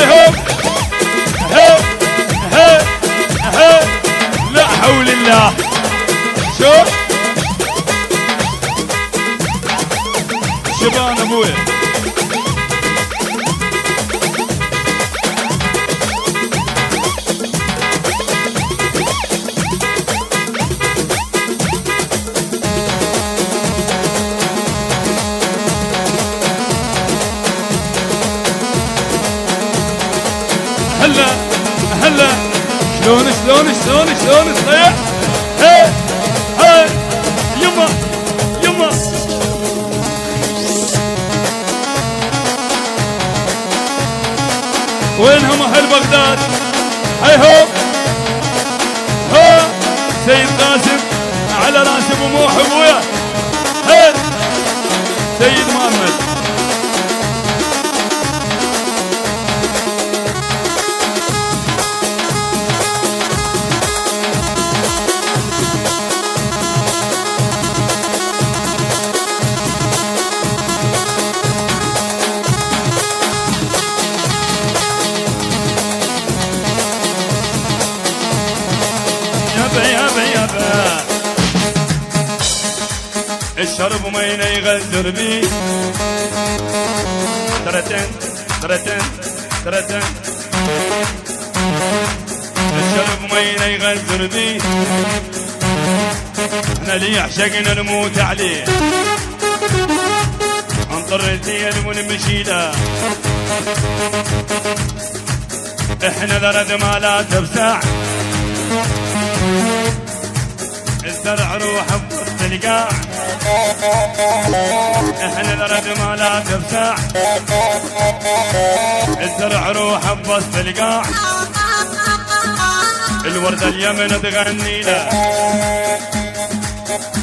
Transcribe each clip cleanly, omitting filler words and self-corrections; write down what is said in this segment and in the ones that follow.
هاي هوب هاي هاي هاي لا حول الله شوف شبان ابويا هلا هلا شلون صيح هاي هاي يما يما وينهم اهل بغداد هاي هو ها سيد قاسم على راس ابو موح ابويا هاي سيد محمد الشرب مينا يغزر بي ترتن الشرب مينا يغزر بي احنا لي عشقنا نموت عليه انطر الليل ونمشي له احنا لرد ما لا تبسع الزرع روح بوسط القاع احنا لرد ما لا تبسع الزرع روح بوسط القاع الوردة اليمن تغني له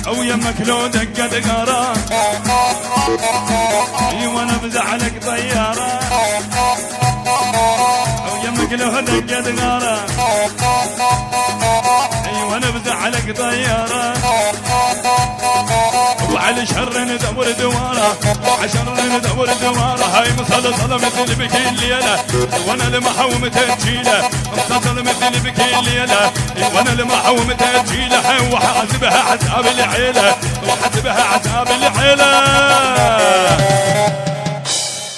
او يمك لو دقت قارة اي وانا بزعلك طيارة او يمك لو دقت قارة اي وانا بزعلك طيارة وعلى شر ندور دواره عشر ندور دواره هاي مسلسل مثل بكي الليله وانا لمحوم تجيله مسلسل مثل بكي الليله وانا لمحوم تجيله هاي وحاسبها عذاب العيله وحاسبها عذاب العيله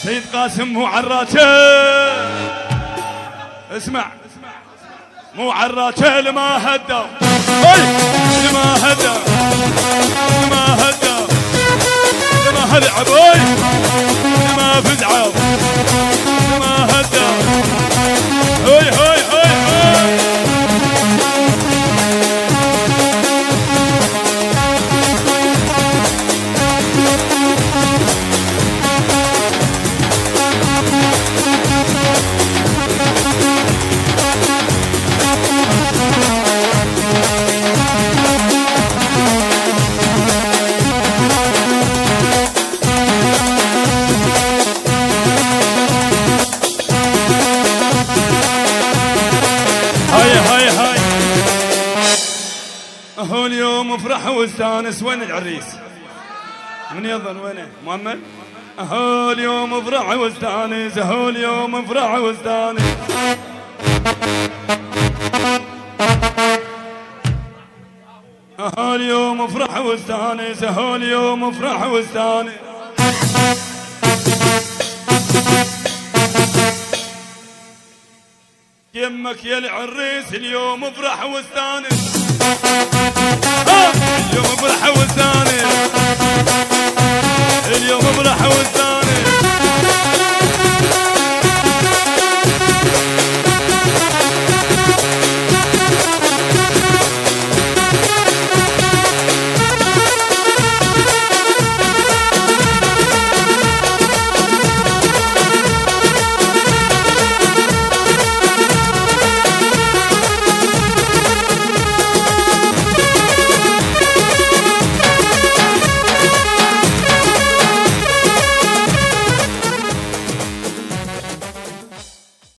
سيد قاسم مو عراته اسمع مو عراته لما هدى لما هدى لما هدى لما هلعب لما فزعوا لما هدى هاي هاي هاي هاي هو اليوم افرح واستانس. وين العريس؟ من يظن وينه؟ مؤمل؟ هو اليوم افرح واستانس، هو اليوم افرح واستانس. هو اليوم افرح واستانس، هو اليوم افرح واستانس. يمك يا العريس اليوم افرح واستانس، اليوم افرح